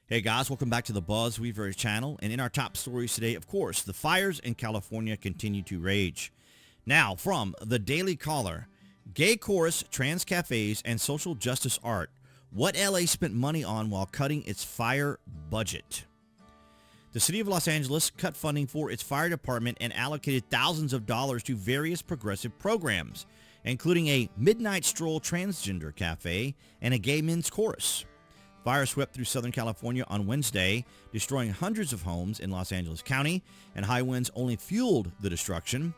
Hey guys, welcome back to the BuzWeaver channel. And in our top stories today, of course, the fires in California continue to rage. Now, from the Daily Caller, gay chorus, trans cafes, and social justice art. What LA spent money on while cutting its fire budget. The city of Los Angeles cut funding for its fire department and allocated thousands of dollars to various progressive programs, including a midnight stroll transgender cafe and a gay men's chorus. Fire swept through Southern California on Wednesday, destroying hundreds of homes in Los Angeles County, and high winds only fueled the destruction.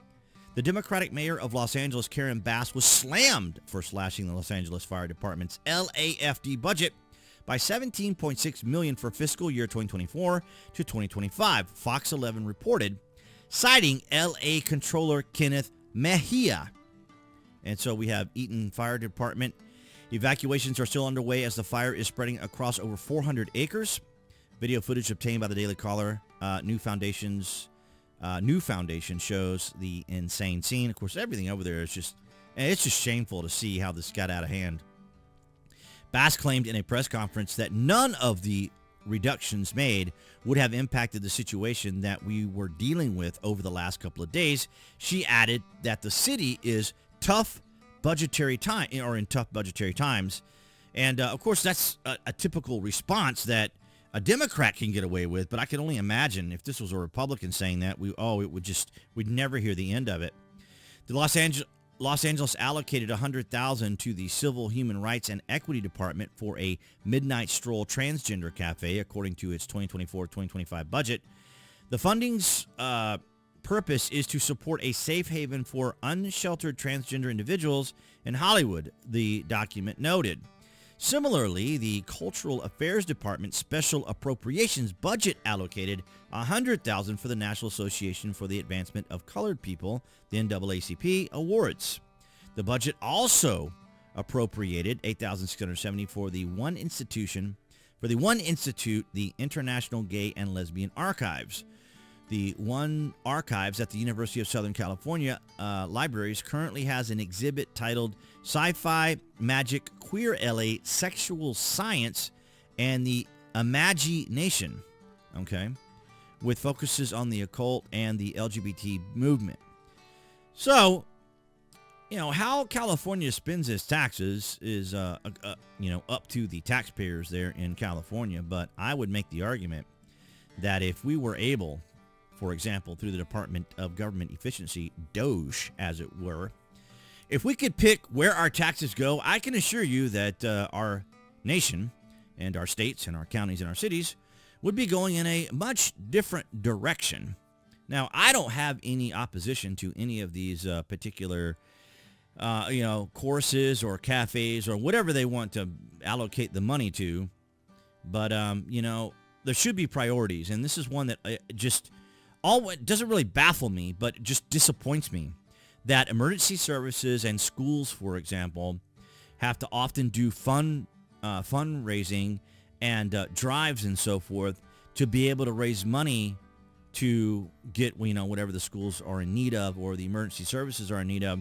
The Democratic mayor of Los Angeles, Karen Bass, was slammed for slashing the Los Angeles Fire Department's LAFD budget by $17.6 million for fiscal year 2024 to 2025, Fox 11 reported, citing LA Controller Kenneth Mejia. And so we have Eaton Fire Department. Evacuations are still underway as the fire is spreading across over 400 acres. Video footage obtained by the Daily Caller, new foundation shows the insane scene. Of course, everything over there is it's just shameful to see how this got out of hand. Bass claimed in a press conference that none of the reductions made would have impacted the situation that we were dealing with over the last couple of days. She added that the city is in tough budgetary times. And of course, that's a typical response that a Democrat can get away with. But I can only imagine if this was a Republican saying that, we'd never hear the end of it. The Los Angeles allocated $100,000 to the Civil Human Rights and Equity Department for a midnight stroll transgender cafe, according to its 2024-2025 budget. The funding's purpose is to support a safe haven for unsheltered transgender individuals in Hollywood, the document noted. Similarly, the Cultural Affairs Department Special Appropriations budget allocated $100,000 for the National Association for the Advancement of Colored People, the NAACP awards. The budget also appropriated $8,670 for the One Institute, the International Gay and Lesbian Archives. The One Archives at the University of Southern California Libraries currently has an exhibit titled Sci-Fi, Magic, Queer LA, Sexual Science, and the Imagination, okay, with focuses on the occult and the LGBT movement. So, how California spends its taxes is, up to the taxpayers there in California. But I would make the argument that if we were able, for example, through the Department of Government Efficiency, DOGE, as it were, if we could pick where our taxes go, I can assure you that our nation and our states and our counties and our cities would be going in a much different direction. Now, I don't have any opposition to any of these particular, courses or cafes or whatever they want to allocate the money to. But, there should be priorities. And this is one that doesn't really baffle me, but just disappoints me, that emergency services and schools, for example, have to often do fundraising and drives and so forth to be able to raise money to get, whatever the schools are in need of or the emergency services are in need of,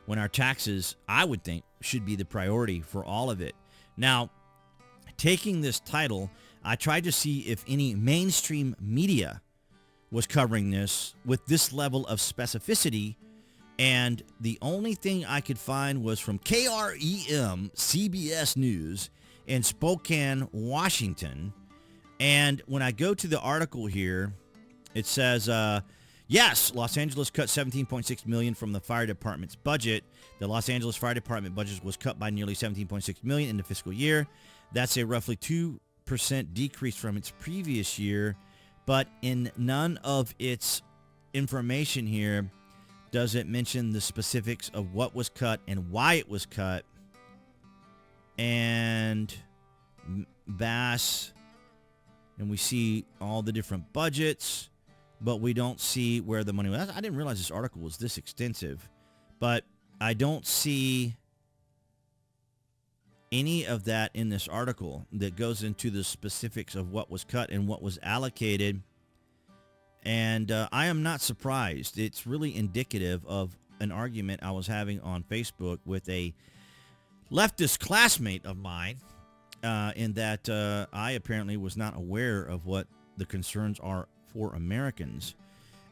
when our taxes, I would think, should be the priority for all of it. Now, taking this title, I tried to see if any mainstream media was covering this with this level of specificity, and the only thing I could find was from KREM CBS News in Spokane, Washington. And when I go to the article here, it says, yes, Los Angeles cut $17.6 million from the fire department's budget. The Los Angeles Fire Department budget was cut by nearly $17.6 million in the fiscal year. That's a roughly 2% decrease from its previous year. But in none of its information here does it mention the specifics of what was cut and why it was cut. And Bass, and we see all the different budgets, but we don't see where the money was. I didn't realize this article was this extensive, but I don't see any of that in this article that goes into the specifics of what was cut and what was allocated. And I am not surprised. It's really indicative of an argument I was having on Facebook with a leftist classmate of mine in that I apparently was not aware of what the concerns are for Americans.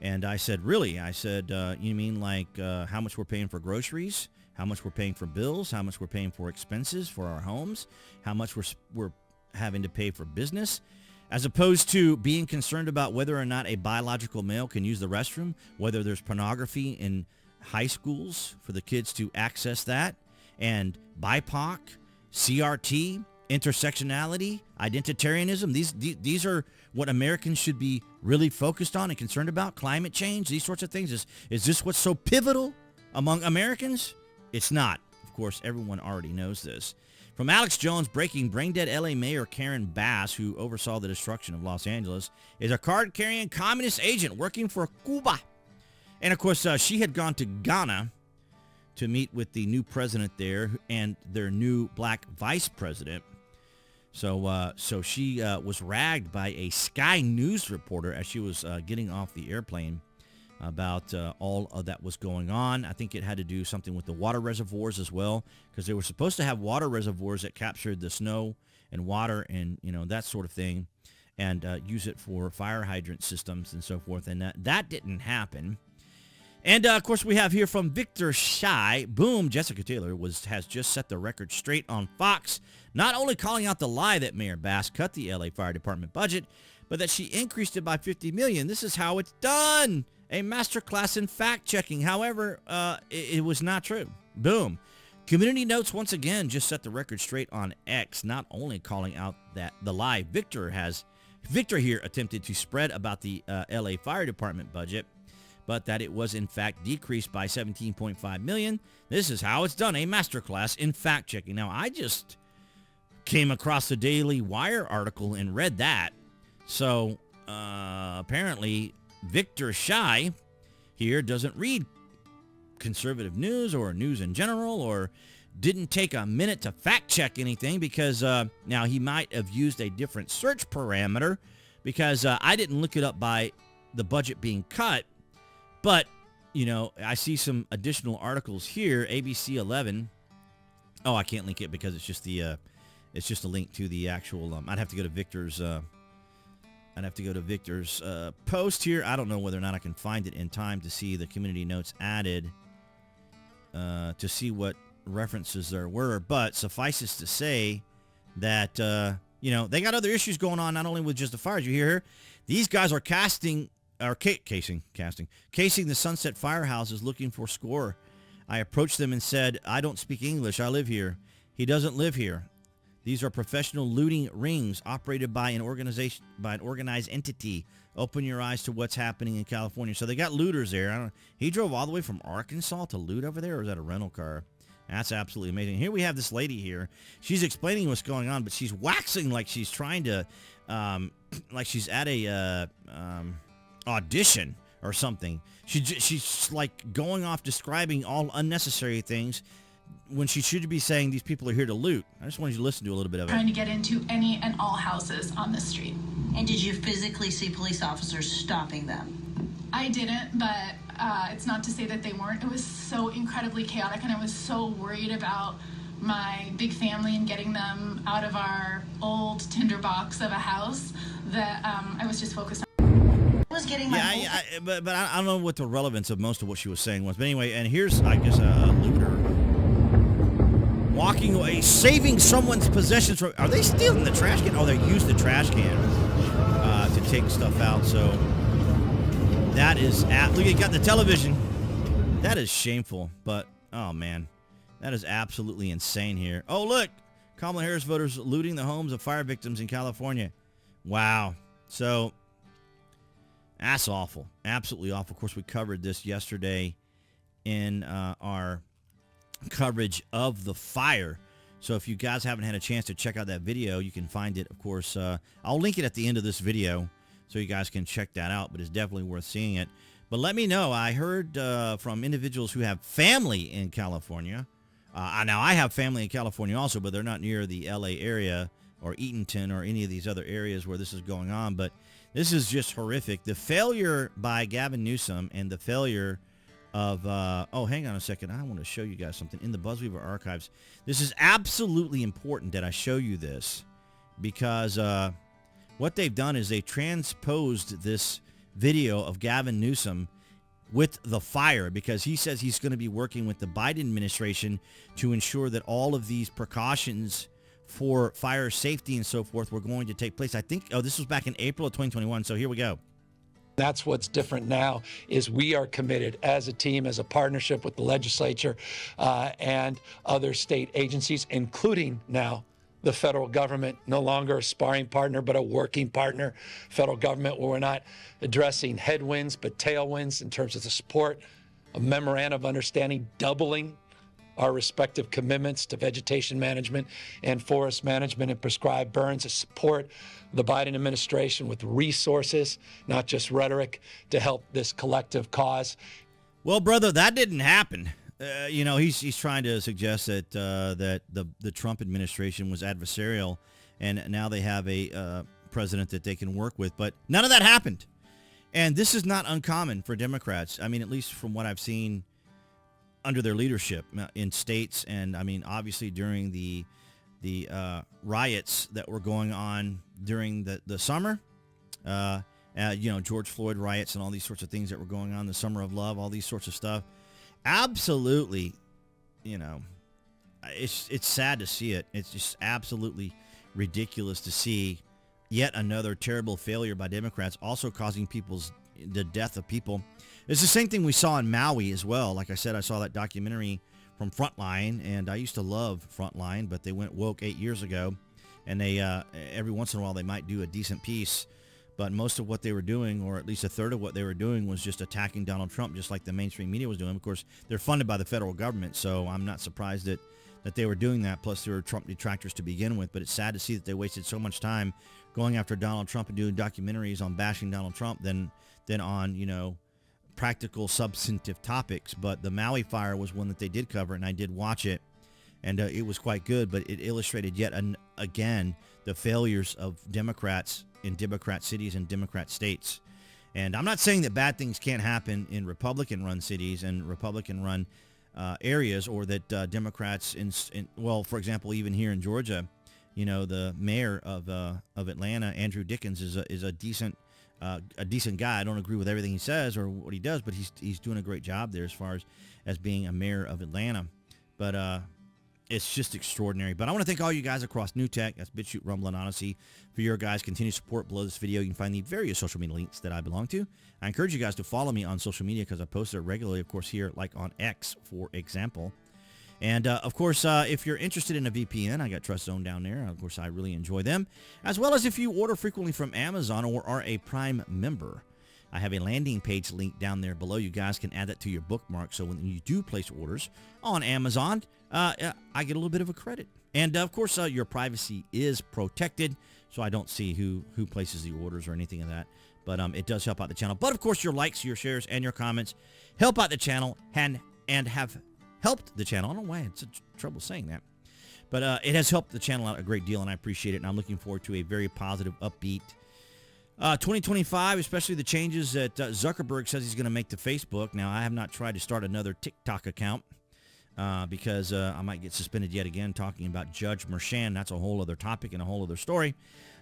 And I said, really? I said, you mean like how much we're paying for groceries, how much we're paying for bills, how much we're paying for expenses for our homes, how much we're having to pay for business, as opposed to being concerned about whether or not a biological male can use the restroom, whether there's pornography in high schools for the kids to access that, and BIPOC, CRT, intersectionality, identitarianism. These are what Americans should be really focused on and concerned about. Climate change, these sorts of things. Is this what's so pivotal among Americans? It's not. Of course, everyone already knows this. From Alex Jones, breaking: brain-dead L.A. Mayor Karen Bass, who oversaw the destruction of Los Angeles, is a card-carrying communist agent working for Cuba. And, of course, she had gone to Ghana to meet with the new president there and their new black vice president. So she was ragged by a Sky News reporter as she was getting off the airplane about all of that was going on. I think it had to do something with the water reservoirs as well, because they were supposed to have water reservoirs that captured the snow and water and, that sort of thing, and use it for fire hydrant systems and so forth. And that didn't happen. And, of course, we have here from Victor Shai. Boom, Jessica Taylor has just set the record straight on Fox, not only calling out the lie that Mayor Bass cut the L.A. Fire Department budget, but that she increased it by $50 million. This is how it's done. A masterclass in fact-checking. However, it was not true. Boom. Community Notes once again just set the record straight on X, not only calling out that the lie Victor here attempted to spread about the L.A. Fire Department budget, but that it was in fact decreased by $17.5 million. This is how it's done. A masterclass in fact-checking. Now, I just came across the Daily Wire article and read that. So, apparently, Victor Shai here doesn't read conservative news or news in general, or didn't take a minute to fact-check anything, because now he might have used a different search parameter, because I didn't look it up by the budget being cut. But, I see some additional articles here. ABC 11. Oh, I can't link it because it's just a link to the actual. I'd have to go to Victor's. Post here. I don't know whether or not I can find it in time to see the community notes added, to see what references there were. But suffices to say that they got other issues going on, not only with just the fires. You hear here, these guys are casing the Sunset Firehouses looking for score. I approached them and said, I don't speak English. I live here. He doesn't live here. These are professional looting rings operated by an organized entity. Open your eyes to what's happening in California. So they got looters there. He drove all the way from Arkansas to loot over there, or is that a rental car? That's absolutely amazing. Here we have this lady here. She's explaining what's going on, but she's waxing like she's trying to, like she's at a audition or something. She's like going off describing all unnecessary things when she should be saying these people are here to loot. I just wanted you to listen to a little bit of it. Trying to get into any and all houses on the street. And did you physically see police officers stopping them? I didn't, but it's not to say that they weren't. It was so incredibly chaotic, and I was so worried about my big family and getting them out of our old tinderbox of a house that I was just focused on. Was getting but I don't know what the relevance of most of what she was saying was. But anyway, and here's, I guess, a looter walking away, saving someone's possessions from. Are they stealing the trash can? Oh, they used the trash can to take stuff out. So that is look, you got the television. That is shameful. But oh man, that is absolutely insane here. Oh look, Kamala Harris voters looting the homes of fire victims in California. Wow. So that's awful. Absolutely awful. Of course, we covered this yesterday in our coverage of the fire. So if you guys haven't had a chance to check out that video, you can find it, of course. I'll link it at the end of this video so you guys can check that out, but it's definitely worth seeing it. But let me know. I heard from individuals who have family in California. Now, I have family in California also, but they're not near the L.A. area or Eatonton or any of these other areas where this is going on. But this is just horrific. The failure by Gavin Newsom and the failure of, oh, hang on a second. I want to show you guys something in the BuzWeaver archives. This is absolutely important that I show you this because what they've done is they transposed this video of Gavin Newsom with the fire because he says he's going to be working with the Biden administration to ensure that all of these precautions for fire safety and so forth were going to take place. I think, this was back in April of 2021. So here we go. That's what's different now is we are committed as a team, as a partnership with the legislature and other state agencies, including now the federal government, no longer a sparring partner, but a working partner. Federal government where we're not addressing headwinds, but tailwinds in terms of the support, a memorandum of understanding doubling our respective commitments to vegetation management and forest management and prescribed burns to support the Biden administration with resources, not just rhetoric, to help this collective cause. Well, brother, that didn't happen. He's trying to suggest that that the Trump administration was adversarial, and now they have a president that they can work with. But none of that happened, and this is not uncommon for Democrats. I mean, at least from what I've seen under their leadership in states, and I mean, obviously during the riots that were going on during the summer, George Floyd riots and all these sorts of things that were going on, the Summer of Love, all these sorts of stuff. Absolutely, it's sad to see it. It's just absolutely ridiculous to see yet another terrible failure by Democrats, also causing the death of people. It's the same thing we saw in Maui as well. Like I said, I saw that documentary from Frontline, and I used to love Frontline, but they went woke 8 years ago, and they every once in a while they might do a decent piece, but most of what they were doing, or at least a third of what they were doing, was just attacking Donald Trump, just like the mainstream media was doing. Of course, they're funded by the federal government, so I'm not surprised that they were doing that, plus they were Trump detractors to begin with, but it's sad to see that they wasted so much time going after Donald Trump and doing documentaries on bashing Donald Trump than on, practical, substantive topics. But the Maui fire was one that they did cover, and I did watch it, and it was quite good, but it illustrated yet again the failures of Democrats in Democrat cities and Democrat states. And I'm not saying that bad things can't happen in Republican-run cities and Republican-run areas, or that Democrats, for example, even here in Georgia, the mayor of Atlanta, Andrew Dickens, is a decent guy. I don't agree with everything he says or what he does, but he's doing a great job there as far as being a mayor of Atlanta. But it's just extraordinary. But I want to thank all you guys across New Tech, that's BitChute, Rumble, and Odyssey, for your guys' continued support. Below this video, you can find the various social media links that I belong to. I encourage you guys to follow me on social media because I post there regularly, of course, here, like on X, for example. And, of course, if you're interested in a VPN, I got Trust Zone down there. Of course, I really enjoy them. As well as if you order frequently from Amazon or are a Prime member, I have a landing page link down there below. You guys can add that to your bookmark, so when you do place orders on Amazon, I get a little bit of a credit. And, of course, your privacy is protected, so I don't see who places the orders or anything of that. But it does help out the channel. But, of course, your likes, your shares, and your comments help out the channel and have helped the channel. I don't know why it's trouble saying that. But it has helped the channel out a great deal, and I appreciate it. And I'm looking forward to a very positive, upbeat 2025, especially the changes that Zuckerberg says he's going to make to Facebook. Now, I have not tried to start another TikTok account because I might get suspended yet again talking about Judge Merchan. That's a whole other topic and a whole other story.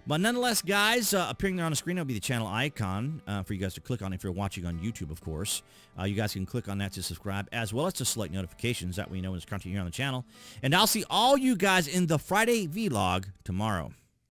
But nonetheless, guys, appearing there on the screen will be the channel icon for you guys to click on if you're watching on YouTube, of course. You guys can click on that to subscribe, as well as to select notifications. That way you know when there's content here on the channel. And I'll see all you guys in the Friday vlog tomorrow.